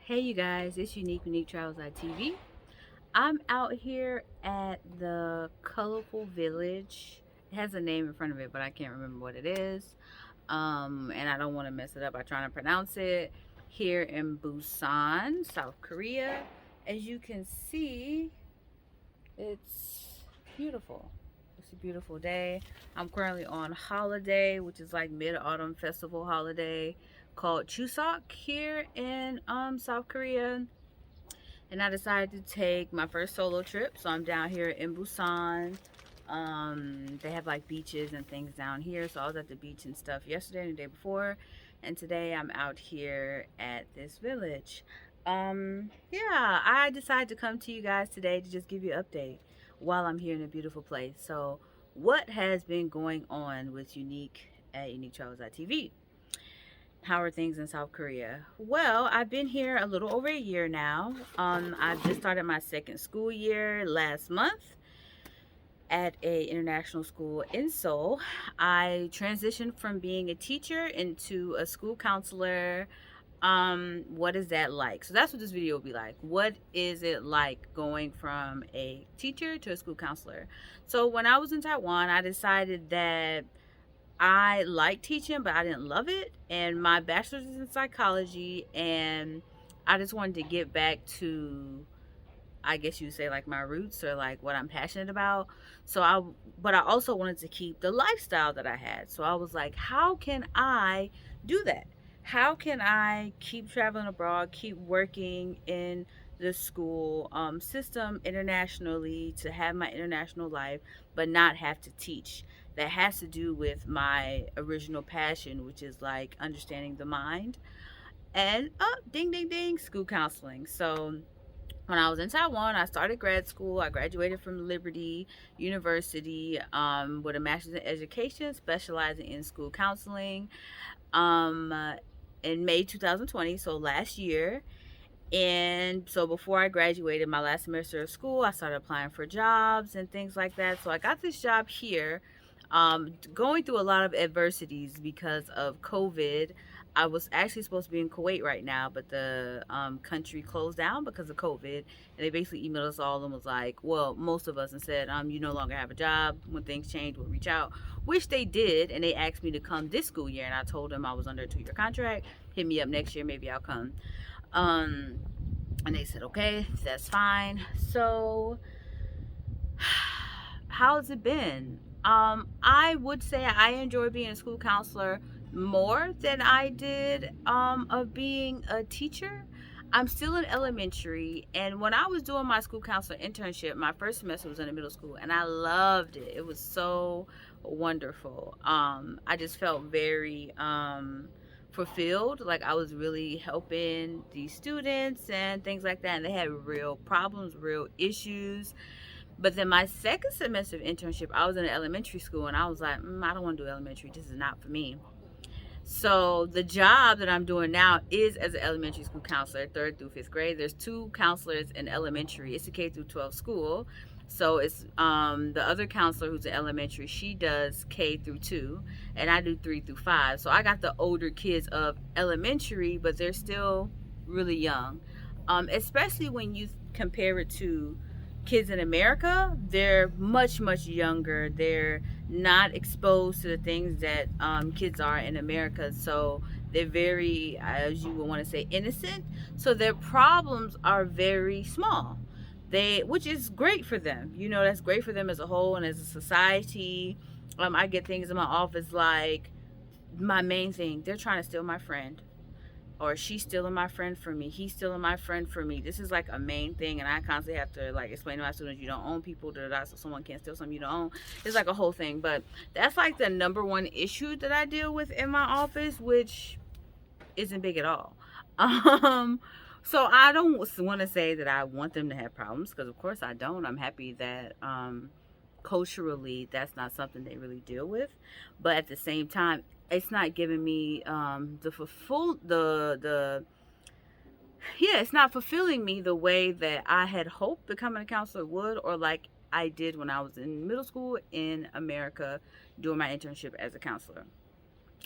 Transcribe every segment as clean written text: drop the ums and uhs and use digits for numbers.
Hey you guys, it's Unique Travels TV. I'm out here at the Colorful Village. It has a name in front of it, but I can't remember what it is. And I don't want to mess it up by trying to pronounce it. Here in Busan, South Korea. As you can see, it's beautiful. It's a beautiful day. I'm currently on holiday, which is like mid-autumn festival holiday called Chuseok here in South Korea. And I decided to take my first solo trip. So I'm down here in Busan. They have like beaches and things down here. So I was at the beach and stuff yesterday and the day before. And today I'm out here at this village. Yeah, I decided to come to you guys today to just give you an update while I'm here in a beautiful place. So what has been going on with Unique at Unique Travels TV? How are things in South Korea? Well, I've been here a little over a year now. I just started my second school year last month at a international school in Seoul. I transitioned from being a teacher into a school counselor. What is that like? So that's what this video will be like. What is it like going from a teacher to a school counselor? So when I was in Taiwan, I decided that I like teaching, but I didn't love it. And my bachelor's is in psychology, and I just wanted to get back to, I guess you would say, like my roots or like what I'm passionate about. But I also wanted to keep the lifestyle that I had. So I was like, how can I do that? How can I keep traveling abroad, keep working in the school system internationally to have my international life, but not have to teach? That has to do with my original passion, which is like understanding the mind. And ding, ding, ding, school counseling. So when I was in Taiwan, I started grad school. I graduated from Liberty University with a master's in education, specializing in school counseling um, uh, in May 2020, so last year. And so before I graduated my last semester of school, I started applying for jobs and things like that. So I got this job here, going through a lot of adversities because of COVID. I was actually supposed to be in Kuwait right now, but the country closed down because of COVID. And they basically emailed us all and was like, well, most of us, and said, you no longer have a job. When things change, we'll reach out, which they did. And they asked me to come this school year. And I told them I was under a 2-year contract. Hit me up next year, maybe I'll come. Um, and they said, okay, that's fine. So, how's it been? I would say I enjoy being a school counselor more than I did of being a teacher. I'm still in elementary, and when I was doing my school counselor internship, my first semester was in a middle school, and I loved it. It was so wonderful. I just felt very fulfilled, like I was really helping these students and things like that, and they had real problems, real issues. But then my second semester of internship, I was in an elementary school, and I was like, I don't want to do elementary. This is not for me. So the job that I'm doing now is as an elementary school counselor, third through fifth grade. There's two counselors in elementary. It's a K through 12 school. So it's the other counselor who's in elementary, she does K through 2, and I do 3 through 5. So I got the older kids of elementary, but they're still really young. Especially when you compare it to kids in America, they're much, much younger. They're not exposed to the things that kids are in America. So they're very, as you would want to say, innocent. So their problems are very small. Which is great for them. You know, that's great for them as a whole and as a society. I get things in my office like, my main thing, they're trying to steal my friend, or she's stealing my friend from me, he's stealing my friend from me. This is like a main thing, and I constantly have to like explain to my students, you don't own people, so someone can't steal something you don't own. It's like a whole thing, but that's like the number one issue that I deal with in my office, which isn't big at all. um so I don't want to say that I want them to have problems, because of course I don't. I'm happy that culturally that's not something they really deal with, but at the same time, it's not giving me the full the yeah, it's not fulfilling me the way that I had hoped becoming a counselor would, or like I did when I was in middle school in America doing my internship as a counselor.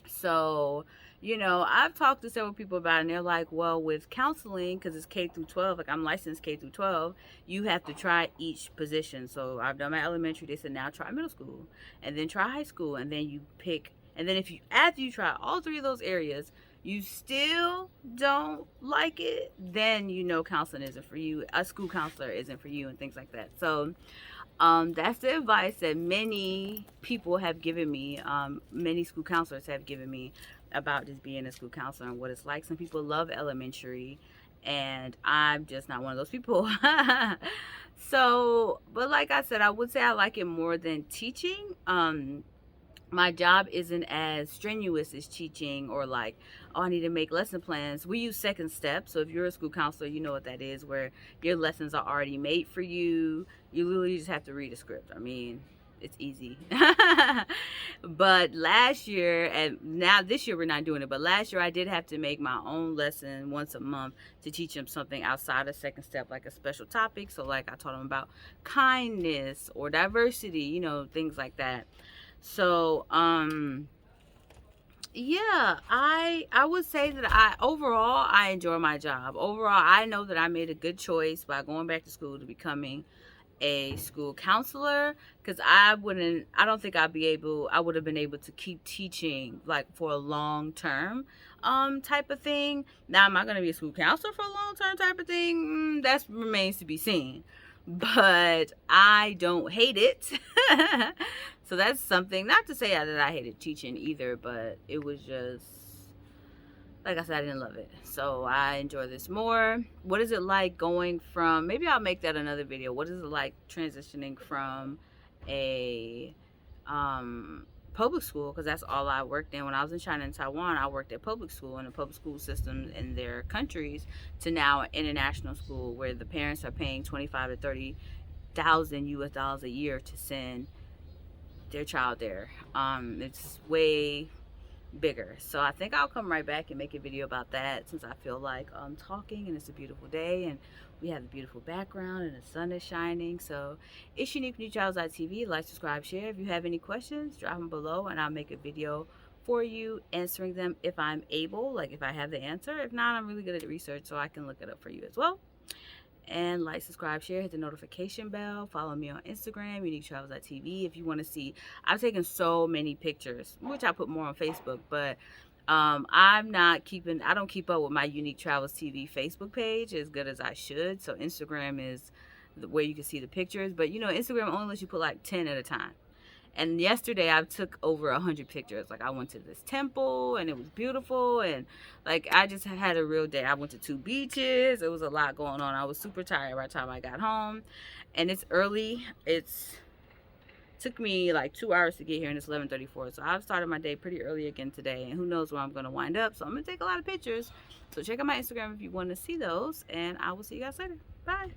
So You know, I've talked to several people about it, and they're like, well, with counseling, because it's K through 12, like I'm licensed K through 12, you have to try each position. So I've done my elementary, they said now try middle school, and then try high school, and then you pick, and then if you, after you try all three of those areas, you still don't like it, then you know counseling isn't for you, a school counselor isn't for you, and things like that. So that's the advice that many people have given me. Many school counselors have given me about just being a school counselor and what it's like. Some people love elementary, and I'm just not one of those people. So, but like I said, I would say I like it more than teaching. My job isn't as strenuous as teaching, or like, oh, I need to make lesson plans. We use Second Step. So if you're a school counselor, you know what that is, where your lessons are already made for you. You literally just have to read a script. I mean, it's easy. But last year, and now this year we're not doing it, but last year I did have to make my own lesson once a month to teach them something outside of Second Step, like a special topic. So like I taught them about kindness or diversity, you know, things like that. So yeah, I would say that I overall I enjoy my job. Overall, I know that I made a good choice by going back to school to becoming a school counselor, because I don't think I would have been able to keep teaching like for a long term type of thing. Now, am I going to be a school counselor for a long term type of thing? That remains to be seen, but I don't hate it. So that's something, not to say that I hated teaching either, but it was just, like I said, I didn't love it. So I enjoy this more. What is it like going from, maybe I'll make that another video. What is it like transitioning from a public school, because that's all I worked in. When I was in China and Taiwan, I worked at public school and the public school system in their countries, to now an international school where the parents are paying 25 to 30,000 US dollars a year to send their child there. It's way bigger. So I think I'll come right back and make a video about that, since I feel like talking, and it's a beautiful day and we have a beautiful background and the sun is shining. So it's Unique New TV. Like, subscribe, share. If you have any questions, drop them below and I'll make a video for you answering them if I'm able, like if I have the answer. If not, I'm really good at research, so I can look it up for you as well. And like, subscribe, share, hit the notification bell. Follow me on Instagram, UniqueTravels.tv. If you want to see, I've taken so many pictures, which I put more on Facebook, but I don't keep up with my Unique Travels TV Facebook page as good as I should. So Instagram is where you can see the pictures, but you know, Instagram only lets you put like 10 at a time. And yesterday I took over 100 pictures. Like, I went to this temple and it was beautiful, and like I just had a real day. I went to 2 beaches. It was a lot going on. I was super tired by the time I got home, and it's early. Took me like 2 hours to get here, and it's 11:34. So I've started my day pretty early again today, and who knows where I'm going to wind up. So I'm going to take a lot of pictures. So check out my Instagram if you want to see those, and I will see you guys later. Bye.